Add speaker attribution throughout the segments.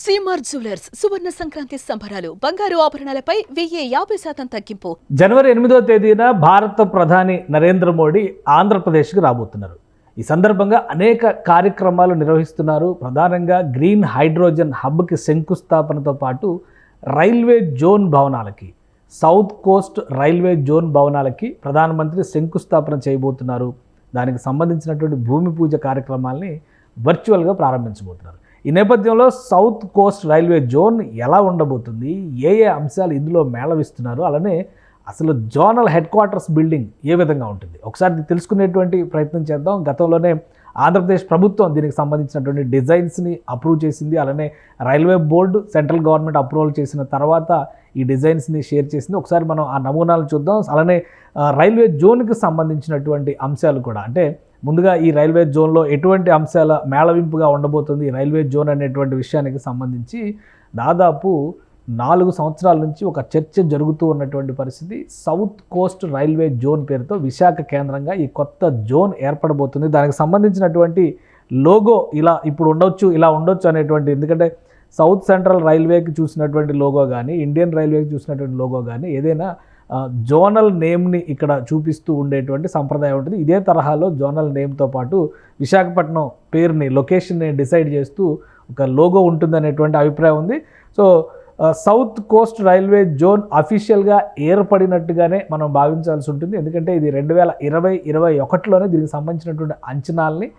Speaker 1: CMR jewellers సువర్ణ సంక్రాంతి సంబరాలు బంగారు ఆభరణాలపై 1050% తగ్గింపు.
Speaker 2: జనవరి 8వ తేదీన భారత ప్రధాని నరేంద్ర మోడీ ఆంధ్రప్రదేశ్కి రాబోతున్నారు. ఈ సందర్భంగా అనేక కార్యక్రమాలు నిర్వహిస్తున్నారు. ప్రధానంగా గ్రీన్ హైడ్రోజన్ హబ్కి శంకుస్థాపనతో పాటు రైల్వే జోన్ భవనాలకి, సౌత్ కోస్ట్ రైల్వే జోన్ భవనాలకి ప్రధానమంత్రి శంకుస్థాపన చేయబోతున్నారు. దానికి సంబంధించినటువంటి భూమి పూజ కార్యక్రమాల్ని వర్చువల్గా ప్రారంభించబోతున్నారు. ఈ నేపథ్యంలో సౌత్ కోస్ట్ రైల్వే జోన్ ఎలా ఉండబోతుంది, ఏ అంశాలు ఇందులో మేళవిస్తున్నారు, అలానే అసలు జోనల్ హెడ్ క్వార్టర్స్ బిల్డింగ్ ఏ విధంగా ఉంటుంది, ఒకసారి తెలుసుకునేటువంటి ప్రయత్నం చేద్దాం. గతంలోనే ఆంధ్రప్రదేశ్ ప్రభుత్వం దీనికి సంబంధించినటువంటి డిజైన్స్ని అప్రూవ్ చేసింది. అలానే railway board central government approval చేసిన తర్వాత ఈ డిజైన్స్ని షేర్ చేసింది. ఒకసారి మనం ఆ నమూనాలు చూద్దాం. అలానే రైల్వే జోన్కి సంబంధించినటువంటి అంశాలు కూడా, అంటే ముందుగా ఈ రైల్వే జోన్లో ఎటువంటి అంశాల మేళవింపుగా ఉండబోతుంది ఈ రైల్వే జోన్ అనేటువంటి విషయానికి సంబంధించి దాదాపు 4 సంవత్సరాల నుంచి ఒక చర్చ జరుగుతూ ఉన్నటువంటి పరిస్థితి. సౌత్ కోస్ట్ రైల్వే జోన్ పేరుతో విశాఖ కేంద్రంగా ఈ కొత్త జోన్ ఏర్పడబోతుంది. దానికి సంబంధించినటువంటి లోగో ఇప్పుడు ఇలా ఉండొచ్చు అనేటువంటి, ఎందుకంటే సౌత్ సెంట్రల్ రైల్వేకి చూసినటువంటి లోగో కానీ, ఇండియన్ రైల్వేకి చూసినటువంటి లోగో కానీ ఏదైనా జోనల్ నేమ్ని ఇక్కడ చూపిస్తూ ఉండేటువంటి సంప్రదాయం ఉంటుంది. ఇదే తరహాలో జోనల్ నేమ్తో పాటు విశాఖపట్నం పేరుని, లొకేషన్ని డిసైడ్ చేస్తూ ఒక లోగో ఉంటుందనేటువంటి అభిప్రాయం ఉంది. So south coast railway zone అఫీషియల్గా ఏర్పడినట్టుగానే మనం భావించాల్సి ఉంటుంది. ఎందుకంటే ఇది 2020-21లోనే దీనికి సంబంధించినటువంటి అంచనాల్ని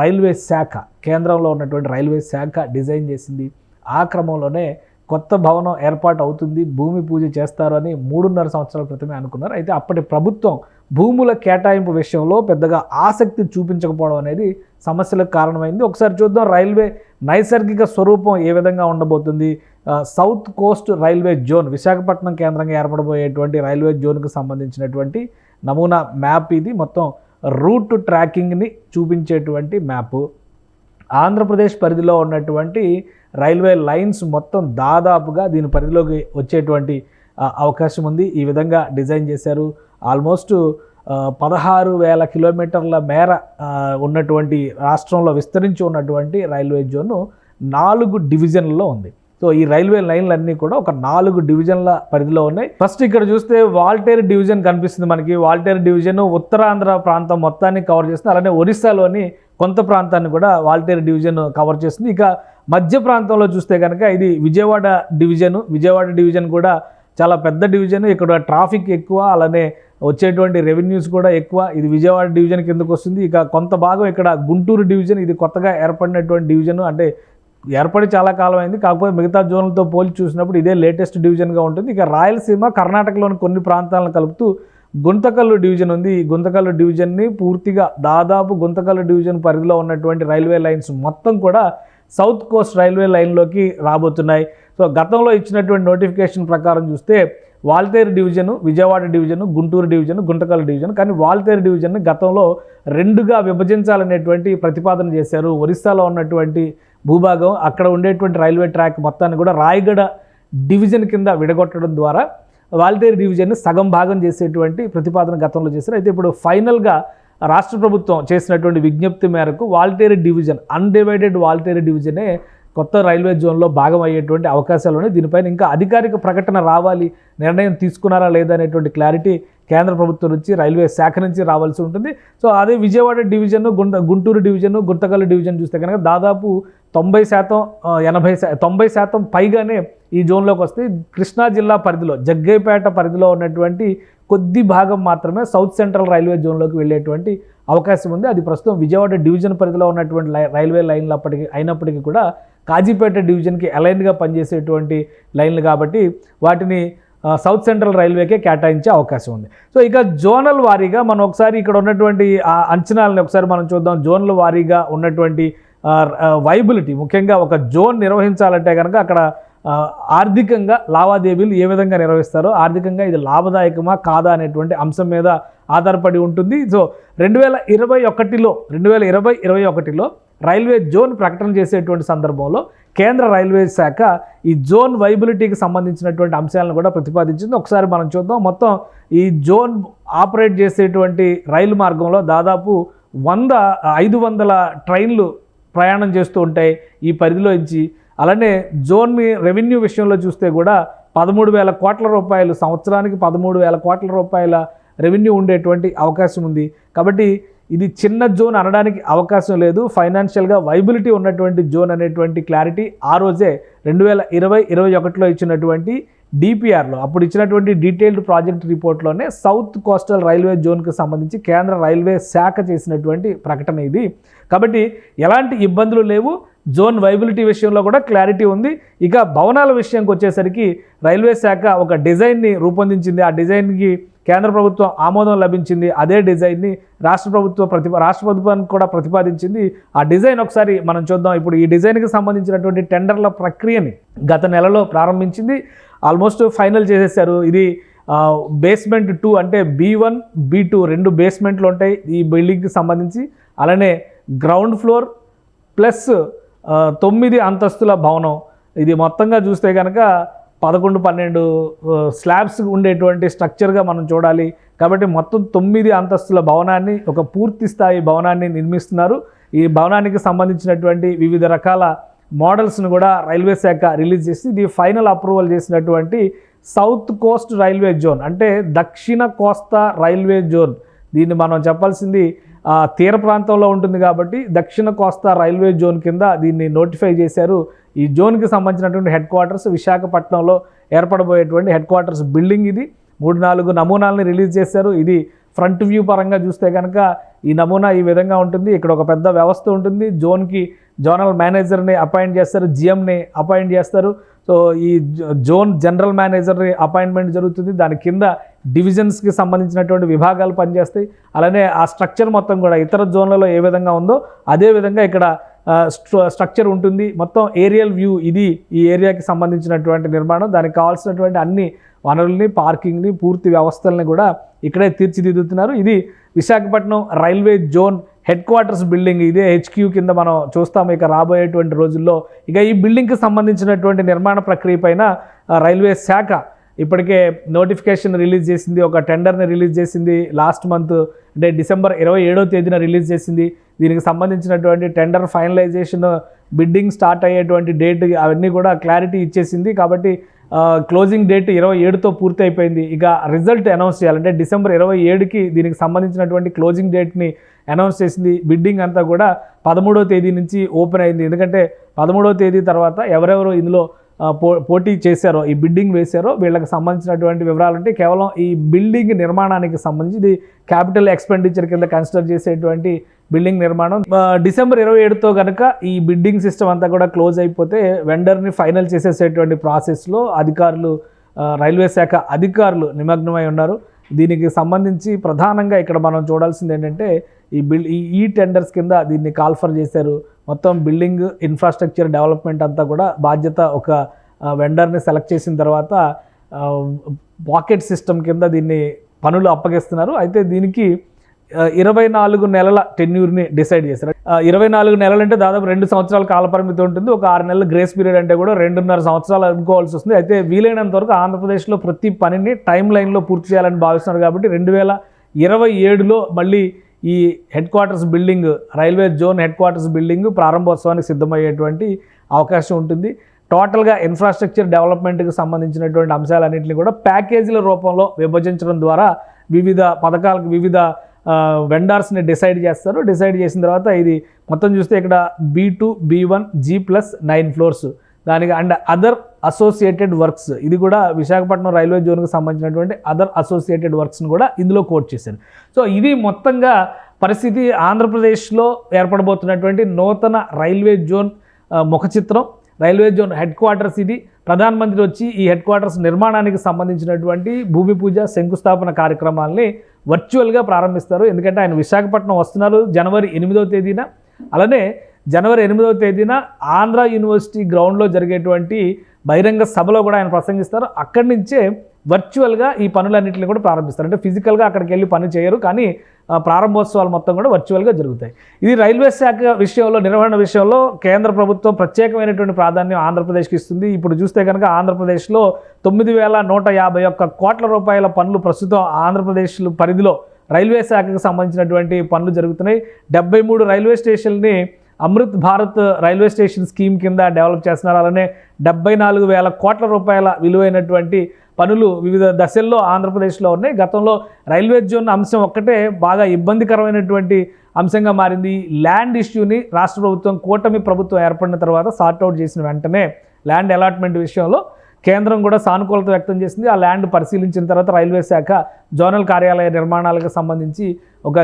Speaker 2: రైల్వే శాఖ, కేంద్రంలో ఉన్నటువంటి రైల్వే శాఖ డిజైన్ చేసింది. ఆ క్రమంలోనే కొత్త భవనం ఏర్పాటు అవుతుంది, భూమి పూజ చేస్తారు అని 3.5 సంవత్సరాల క్రితమే అనుకున్నారు. అయితే అప్పటి ప్రభుత్వం భూముల కేటాయింపు విషయంలో పెద్దగా ఆసక్తి చూపించకపోవడం అనేది సమస్యలకు కారణమైంది. ఒకసారి చూద్దాం రైల్వే నైసర్గిక స్వరూపం ఏ విధంగా ఉండబోతుంది. South coast railway zone, Visakhapatnam కేంద్రంగా ఏర్పడబోయేటువంటి రైల్వే జోన్కి సంబంధించినటువంటి నమూనా మ్యాప్ ఇది. మొత్తం రూట్ ట్రాకింగ్ని చూపించేటువంటి మ్యాపు. ఆంధ్రప్రదేశ్ పరిధిలో ఉన్నటువంటి రైల్వే లైన్స్ మొత్తం దాదాపుగా దీని పరిధిలోకి వచ్చేటువంటి అవకాశం ఉంది. ఈ విధంగా డిజైన్ చేశారు. ఆల్మోస్ట్ 16,000 కిలోమీటర్ల మేర ఉన్నటువంటి రాష్ట్రంలో విస్తరించి ఉన్నటువంటి రైల్వే జోన్ 4 డివిజన్లలో ఉంది. సో ఈ రైల్వే లైన్లన్నీ కూడా ఒక 4 డివిజన్ల పరిధిలో ఉన్నాయి. ఫస్ట్ ఇక్కడ చూస్తే వాల్టేరు డివిజన్ కనిపిస్తుంది మనకి. వాల్టేరు డివిజన్ ఉత్తరాంధ్ర ప్రాంతం మొత్తాన్ని కవర్ చేస్తుంది. అలానే ఒరిస్సాలోని కొంత ప్రాంతాన్ని కూడా వాల్టేరు డివిజన్ కవర్ చేస్తుంది. ఇక మధ్య ప్రాంతంలో చూస్తే కనుక ఇది విజయవాడ డివిజన్. విజయవాడ డివిజన్ కూడా చాలా పెద్ద డివిజన్. ఇక్కడ ట్రాఫిక్ ఎక్కువ, అలానే వచ్చేటువంటి రెవెన్యూస్ కూడా ఎక్కువ. ఇది విజయవాడ డివిజన్ కిందకు వస్తుంది. ఇక కొంత భాగం ఇక్కడ గుంటూరు డివిజన్, ఇది కొత్తగా ఏర్పడినటువంటి డివిజన్. అంటే ఏర్పడి చాలా కాలం అయింది, కాకపోతే మిగతా జోన్లతో పోల్చి చూసినప్పుడు ఇదే లేటెస్ట్ డివిజన్గా ఉంటుంది. ఇక రాయలసీమ, కర్ణాటకలోని కొన్ని ప్రాంతాలను కలుపుతూ గుంతకల్లు డివిజన్ ఉంది. ఈ గుంతకల్లు డివిజన్ని పూర్తిగా దాదాపు గుంతకల్లు డివిజన్ పరిధిలో ఉన్నటువంటి రైల్వే లైన్స్ మొత్తం కూడా సౌత్ కోస్ట్ రైల్వే లైన్లోకి రాబోతున్నాయి. సో గతంలో ఇచ్చినటువంటి నోటిఫికేషన్ ప్రకారం చూస్తే Waltair division, Vijayawada division, Guntur division, Guntakal division. కానీ వాల్తేరు డివిజన్ని గతంలో 2గా విభజించాలనేటువంటి ప్రతిపాదన చేశారు. ఒరిస్సాలో ఉన్నటువంటి భూభాగం, అక్కడ ఉండేటువంటి రైల్వే ట్రాక్ మొత్తాన్ని కూడా రాయగడ డివిజన్ కింద విడగొట్టడం ద్వారా వాల్తేరు డివిజన్ని సగం భాగం చేసేటువంటి ప్రతిపాదన గతంలో చేశారు. అయితే ఇప్పుడు ఫైనల్గా రాష్ట్ర ప్రభుత్వం చేసినటువంటి విజ్ఞప్తి మేరకు వాల్తేరు డివిజన్, అన్డివైడెడ్ వాల్తేరు డివిజనే కొత్త రైల్వే జోన్లో భాగం అయ్యేటువంటి అవకాశాలు ఉన్నాయి. దీనిపైన ఇంకా అధికారిక ప్రకటన రావాలి, నిర్ణయం తీసుకున్నారా లేదా అనేటువంటి క్లారిటీ కేంద్ర ప్రభుత్వం నుంచి, రైల్వే శాఖ నుంచి రావాల్సి ఉంటుంది. సో అదే Vijayawada division, Guntur division, Guntakal division చూస్తే కనుక దాదాపు 90% పైగానే ఈ జోన్లోకి వస్తే కృష్ణా జిల్లా పరిధిలో, జగ్గైపేట పరిధిలో ఉన్నటువంటి కొద్ది భాగం మాత్రమే సౌత్ సెంట్రల్ రైల్వే జోన్లోకి వెళ్ళేటువంటి అవకాశం ఉంది. అది ప్రస్తుతం విజయవాడ డివిజన్ పరిధిలో ఉన్నటువంటి రైల్వే లైన్లు అయినప్పటికీ కూడా కాజీపేట డివిజన్కి అలైన్గా పనిచేసేటువంటి లైన్లు కాబట్టి వాటిని సౌత్ సెంట్రల్ రైల్వేకే కేటాయించే అవకాశం ఉంది. సో ఇక జోనల్ వారీగా మనం ఒకసారి ఇక్కడ ఉన్నటువంటి అంచనాలని ఒకసారి మనం చూద్దాం. జోన్ల వారీగా ఉన్నటువంటి వైబిలిటీ, ముఖ్యంగా ఒక జోన్ నిర్వహించాలంటే కనుక అక్కడ ఆర్థికంగా లావాదేవీలు ఏ విధంగా నిర్వహిస్తారో, ఆర్థికంగా ఇది లాభదాయకమా కాదా అనేటువంటి అంశం మీద ఆధారపడి ఉంటుంది. సో 2021లో రైల్వే జోన్ ప్రకటన చేసేటువంటి సందర్భంలో కేంద్ర రైల్వే శాఖ ఈ జోన్ వైబిలిటీకి సంబంధించినటువంటి అంశాలను కూడా ప్రతిపాదించింది. ఒకసారి మనం చూద్దాం. మొత్తం ఈ జోన్ ఆపరేట్ చేసేటువంటి రైలు మార్గంలో దాదాపు 500 ట్రైన్లు ప్రయాణం చేస్తూ ఉంటాయి. ఈ పరిధిలో నుంచి అలానే జోన్ రెవెన్యూ విషయంలో చూస్తే కూడా 13,000 కోట్ల రూపాయలు, సంవత్సరానికి 13,000 కోట్ల రూపాయల రెవెన్యూ ఉండేటువంటి అవకాశం ఉంది. కాబట్టి ఇది చిన్న జోన్ అనడానికి అవకాశం లేదు. ఫైనాన్షియల్గా వైబిలిటీ ఉన్నటువంటి జోన్ అనేటువంటి క్లారిటీ ఆ రోజే 2020-21లో ఇచ్చినటువంటి డిపిఆర్లో, అప్పుడు ఇచ్చినటువంటి డీటెయిల్డ్ ప్రాజెక్ట్ రిపోర్ట్లోనే సౌత్ కోస్టల్ రైల్వే జోన్కి సంబంధించి కేంద్ర రైల్వే శాఖ చేసినటువంటి ప్రకటన ఇది. కాబట్టి ఎలాంటి ఇబ్బందులు లేవు. జోన్ వైబిలిటీ విషయంలో కూడా క్లారిటీ ఉంది. ఇక భవనాల విషయంకి వచ్చేసరికి రైల్వే శాఖ ఒక డిజైన్ని రూపొందించింది. ఆ డిజైన్కి కేంద్ర ప్రభుత్వం ఆమోదం లభించింది. అదే డిజైన్ని రాష్ట్ర ప్రభుత్వానికి కూడా ప్రతిపాదించింది. ఆ డిజైన్ ఒకసారి మనం చూద్దాం. ఇప్పుడు ఈ డిజైన్కి సంబంధించినటువంటి టెండర్ల ప్రక్రియని గత నెలలో ప్రారంభించింది. ఆల్మోస్ట్ ఫైనల్ చేసేసారు. ఇది బేస్మెంట్ 2 అంటే B1, B2 2 బేస్మెంట్లు ఉంటాయి ఈ బిల్డింగ్కి సంబంధించి. అలానే గ్రౌండ్ ఫ్లోర్ ప్లస్ 9 అంతస్తుల భవనం. ఇది మొత్తంగా చూస్తే కనుక 11-12 స్లాబ్స్ ఉండేటువంటి స్ట్రక్చర్గా మనం చూడాలి. కాబట్టి మొత్తం 9 అంతస్తుల భవనాన్ని, ఒక పూర్తి స్థాయి భవనాన్ని నిర్మిస్తున్నారు. ఈ భవనానికి సంబంధించినటువంటి వివిధ రకాల మోడల్స్ను కూడా రైల్వే శాఖ రిలీజ్ చేసి ఇది ఫైనల్ అప్రూవల్ చేసినటువంటి సౌత్ కోస్ట్ రైల్వే జోన్, అంటే దక్షిణ కోస్తా రైల్వే జోన్. దీన్ని మనం చెప్పాల్సింది తీర ప్రాంతంలో ఉంటుంది కాబట్టి దక్షిణ కోస్తా రైల్వే జోన్ కింద దీన్ని నోటిఫై చేశారు. ఈ జోన్కి సంబంధించినటువంటి హెడ్ క్వార్టర్స్ విశాఖపట్నంలో ఏర్పడబోయేటువంటి హెడ్ క్వార్టర్స్ బిల్డింగ్ ఇది. 3-4 నమూనాలని రిలీజ్ చేశారు. ఇది ఫ్రంట్ వ్యూ పరంగా చూస్తే కనుక ఈ నమూనా ఈ విధంగా ఉంటుంది. ఇక్కడ ఒక పెద్ద వ్యవస్థ ఉంటుంది. జోన్కి జోనల్ మేనేజర్ని అపాయింట్ చేస్తారు, జిఎంని అపాయింట్ చేస్తారు. సో ఈ జోన్ జనరల్ మేనేజర్ని అపాయింట్మెంట్ జరుగుతుంది. దాని కింద డివిజన్స్కి సంబంధించినటువంటి విభాగాలు పనిచేస్తాయి. అలానే ఆ స్ట్రక్చర్ మొత్తం కూడా ఇతర జోన్లలో ఏ విధంగా ఉందో అదే విధంగా ఇక్కడ స్ట్రక్చర్ ఉంటుంది. మొత్తం ఏరియల్ వ్యూ ఇది ఈ ఏరియాకి సంబంధించినటువంటి నిర్మాణం. దానికి కావాల్సినటువంటి అన్ని వనరుల్ని, పార్కింగ్ని, పూర్తి వ్యవస్థల్ని కూడా ఇక్కడే తీర్చిదిద్దుతున్నారు. ఇది Visakhapatnam railway zone head quarters building. ఇదే HQ కింద మనం చూస్తాము ఇక రాబోయేటువంటి రోజుల్లో. ఇక ఈ బిల్డింగ్కి సంబంధించినటువంటి నిర్మాణ ప్రక్రియ పైన రైల్వే శాఖ ఇప్పటికే నోటిఫికేషన్ రిలీజ్ చేసింది, ఒక టెండర్ని రిలీజ్ చేసింది. లాస్ట్ మంత్ అంటే డిసెంబర్ 27వ తేదీన రిలీజ్ చేసింది. దీనికి సంబంధించినటువంటి టెండర్ ఫైనలైజేషన్, బిడ్డింగ్ స్టార్ట్ అయ్యేటువంటి డేట్ అవన్నీ కూడా క్లారిటీ ఇచ్చేసింది. కాబట్టి క్లోజింగ్ డేట్ 27తో పూర్తి అయిపోయింది. ఇక రిజల్ట్ అనౌన్స్ చేయాలంటే డిసెంబర్ 27కి దీనికి సంబంధించినటువంటి క్లోజింగ్ డేట్ని అనౌన్స్ చేసింది. బిడ్డింగ్ అంతా కూడా 13వ తేదీ నుంచి ఓపెన్ అయింది. ఎందుకంటే 13వ తేదీ తర్వాత ఎవరెవరు ఇందులో పోటీ చేశారో, ఈ బిడ్డింగ్ వేశారో వీళ్ళకి సంబంధించినటువంటి వివరాలు అంటే కేవలం ఈ బిల్డింగ్ నిర్మాణానికి సంబంధించి ఇది క్యాపిటల్ ఎక్స్పెండిచర్ కింద కన్సిడర్ చేసేటువంటి బిల్డింగ్ నిర్మాణం. డిసెంబర్ 27తో కనుక ఈ బిడ్డింగ్ సిస్టమ్ అంతా కూడా క్లోజ్ అయిపోతే వెండర్ని ఫైనల్ చేసేసేటువంటి ప్రాసెస్లో అధికారులు, రైల్వే శాఖ అధికారులు నిమగ్నమై ఉన్నారు. దీనికి సంబంధించి ప్రధానంగా ఇక్కడ మనం చూడాల్సింది ఏంటంటే ఈ టెండర్స్ కింద దీన్ని కాల్ఫర్ చేశారు. మొత్తం బిల్డింగ్ ఇన్ఫ్రాస్ట్రక్చర్ డెవలప్మెంట్ అంతా కూడా బాధ్యత ఒక వెండర్ని సెలెక్ట్ చేసిన తర్వాత పాకెట్ సిస్టమ్ కింద దీన్ని పనులు అప్పగిస్తున్నారు. అయితే దీనికి 24 నెలల టెన్యూర్ని డిసైడ్ చేశారు. 24 నెలలు అంటే దాదాపు 2 సంవత్సరాల కాలపరిమితి ఉంటుంది. ఒక 6 నెలల గ్రేస్ పీరియడ్ అంటే కూడా 2.5 సంవత్సరాలు అనుకోవాల్సి వస్తుంది. అయితే వీలైనంత వరకు ఆంధ్రప్రదేశ్లో ప్రతి పనిని టైం లైన్లో పూర్తి చేయాలని భావిస్తున్నారు. కాబట్టి 2027లో మళ్ళీ ఈ head quarters building, railway zone head quarters building ప్రారంభోత్సవానికి సిద్ధమయ్యేటువంటి అవకాశం ఉంటుంది. టోటల్గా ఇన్ఫ్రాస్ట్రక్చర్ డెవలప్మెంట్కి సంబంధించినటువంటి అంశాలన్నింటినీ కూడా ప్యాకేజీల రూపంలో విభజించడం ద్వారా వివిధ పథకాలకు వివిధ వెండర్స్ని డిసైడ్ చేస్తారు. డిసైడ్ చేసిన తర్వాత ఇది మొత్తం చూస్తే ఇక్కడ B2, B1, G+9 ఫ్లోర్స్, దానికి అండ్ అదర్ అసోసియేటెడ్ వర్క్స్, ఇది కూడా విశాఖపట్నం రైల్వే జోన్కి సంబంధించినటువంటి అదర్ అసోసియేటెడ్ వర్క్స్ని కూడా ఇందులో కోట్ చేశారు. సో ఇది మొత్తంగా పరిస్థితి. ఆంధ్రప్రదేశ్లో ఏర్పడబోతున్నటువంటి నూతన రైల్వే జోన్ ముఖ చిత్రం, రైల్వే జోన్ హెడ్ క్వార్టర్స్ ఇది. ప్రధానమంత్రి వచ్చి ఈ హెడ్ క్వార్టర్స్ నిర్మాణానికి సంబంధించినటువంటి భూమి పూజ, శంకుస్థాపన కార్యక్రమాల్ని వర్చువల్గా ప్రారంభిస్తారు. ఎందుకంటే ఆయన విశాఖపట్నం వస్తున్నారు జనవరి 8వ తేదీన. అలానే జనవరి 8వ తేదీన ఆంధ్ర యూనివర్సిటీ గ్రౌండ్లో జరిగేటువంటి బహిరంగ సభలో కూడా ఆయన ప్రసంగిస్తారు. అక్కడి నుంచే వర్చువల్గా ఈ పనులన్నింటినీ కూడా ప్రారంభిస్తారు. అంటే ఫిజికల్గా అక్కడికి వెళ్ళి పని చేయరు, కానీ ప్రారంభోత్సవాలు మొత్తం కూడా వర్చువల్గా జరుగుతాయి. ఇది రైల్వే శాఖ విషయంలో, నిర్వహణ విషయంలో కేంద్ర ప్రభుత్వం ప్రత్యేకమైనటువంటి ప్రాధాన్యం ఆంధ్రప్రదేశ్కి ఇస్తుంది. ఇప్పుడు చూస్తే కనుక ఆంధ్రప్రదేశ్లో 9,151 కోట్ల రూపాయల పనులు ప్రస్తుతం ఆంధ్రప్రదేశ్ పరిధిలో రైల్వే శాఖకు సంబంధించినటువంటి పనులు జరుగుతున్నాయి. 73 రైల్వే స్టేషన్ని Amrit Bharat railway station scheme కింద డెవలప్ చేస్తున్నారు. అలానే 74,000 కోట్ల రూపాయల విలువైనటువంటి పనులు వివిధ దశల్లో ఆంధ్రప్రదేశ్లో ఉన్నాయి. గతంలో రైల్వే జోన్ అంశం ఒక్కటే బాగా ఇబ్బందికరమైనటువంటి అంశంగా మారింది. ల్యాండ్ ఇష్యూని రాష్ట్ర ప్రభుత్వం కూటమి ప్రభుత్వం ఏర్పడిన తర్వాత సార్ట్అవుట్ చేసిన వెంటనే ల్యాండ్ అలాట్మెంట్ విషయంలో కేంద్రం కూడా సానుకూలత వ్యక్తం చేసింది. ఆ ల్యాండ్ పరిశీలించిన తర్వాత రైల్వే శాఖ జోనల్ కార్యాలయ నిర్మాణాలకు సంబంధించి ఒక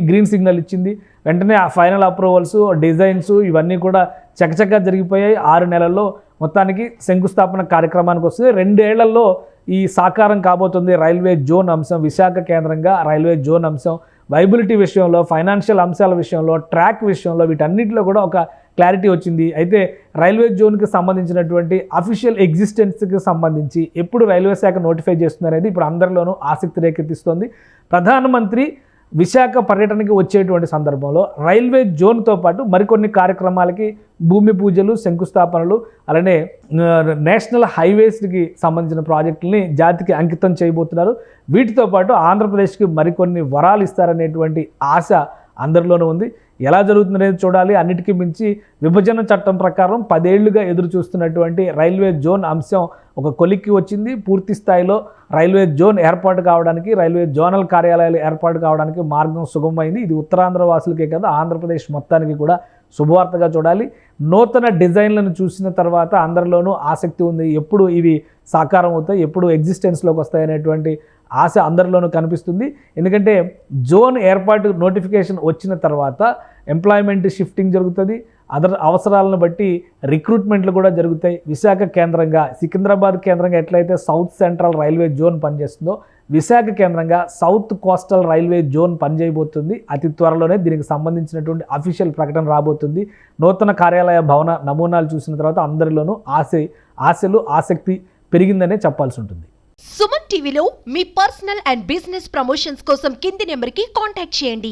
Speaker 2: గ్రీన్ సిగ్నల్ ఇచ్చింది. వెంటనే ఆ ఫైనల్ అప్రూవల్స్, డిజైన్స్ ఇవన్నీ కూడా చకచకా జరిగిపోయాయి. 6 నెలల్లో మొత్తానికి శంకుస్థాపన కార్యక్రమానికి వస్తుంది. 2 ఏళ్లలో ఈ సాకారం కాబోతుంది రైల్వే జోన్ అంశం. విశాఖ కేంద్రంగా రైల్వే జోన్ అంశం వైబిలిటీ విషయంలో, ఫైనాన్షియల్ అంశాల విషయంలో, ట్రాక్ విషయంలో వీటన్నిటిలో కూడా ఒక క్లారిటీ వచ్చింది. అయితే రైల్వే జోన్కి సంబంధించినటువంటి అఫీషియల్ ఎగ్జిస్టెన్స్కి సంబంధించి ఎప్పుడు రైల్వే శాఖ నోటిఫై చేస్తుందనేది ఇప్పుడు అందరిలోనూ ఆసక్తి రేకెత్తిస్తోంది. ప్రధానమంత్రి విశాఖ పర్యటనకి వచ్చేటువంటి సందర్భంలో రైల్వే జోన్తో పాటు మరికొన్ని కార్యక్రమాలకి భూమి పూజలు, శంకుస్థాపనలు, అలానే నేషనల్ హైవేస్కి సంబంధించిన ప్రాజెక్టులని జాతికి అంకితం చేయబోతున్నారు. వీటితో పాటు ఆంధ్రప్రదేశ్కి మరికొన్ని వరాలు ఇస్తారనేటువంటి ఆశ అందరిలోనూ ఉంది. ఎలా జరుగుతుందనేది చూడాలి. అన్నిటికీ మించి విభజన చట్టం ప్రకారం 10 ఏళ్లుగా ఎదురు చూస్తున్నటువంటి రైల్వే జోన్ అంశం ఒక కొలిక్కి వచ్చింది. పూర్తి స్థాయిలో రైల్వే జోన్ ఏర్పాటు కావడానికి, రైల్వే జోనల్ కార్యాలయాలు ఏర్పాటు కావడానికి మార్గం సుగమమైంది. ఇది ఉత్తరాంధ్ర వాసులకే కాదు, ఆంధ్రప్రదేశ్ మొత్తానికి కూడా శుభవార్తగా చూడాలి. నూతన డిజైన్లను చూసిన తర్వాత అందరిలోనూ ఆసక్తి ఉంది. ఎప్పుడు ఇవి సాకారం అవుతాయి, ఎప్పుడు ఎగ్జిస్టెన్స్లోకి వస్తాయనేటువంటి ఆశ అందరిలోనూ కనిపిస్తుంది. ఎందుకంటే జోన్ ఏర్పాటు నోటిఫికేషన్ వచ్చిన తర్వాత ఎంప్లాయ్మెంట్ షిఫ్టింగ్ జరుగుతుంది. అవసరాలను బట్టి రిక్రూట్మెంట్లు కూడా జరుగుతాయి. విశాఖ కేంద్రంగా, సికింద్రాబాద్ కేంద్రంగా ఎట్లయితే సౌత్ సెంట్రల్ రైల్వే జోన్ పనిచేస్తుందో, విశాఖ కేంద్రంగా సౌత్ కోస్టల్ రైల్వే జోన్ పనిచేయబోతుంది. అతి త్వరలోనే దీనికి సంబంధించినటువంటి అఫీషియల్ ప్రకటన రాబోతుంది. నూతన కార్యాలయ భవన నమూనాలు చూసిన తర్వాత అందరిలోనూ ఆశలు, ఆసక్తి పెరిగిందనే చెప్పాల్సి ఉంటుంది.
Speaker 3: సుమన్ టీవీలో మీ పర్సనల్ అండ్ బిజినెస్ ప్రమోషన్స్ కోసం కింది నెంబర్కి కాంటాక్ట్ చేయండి.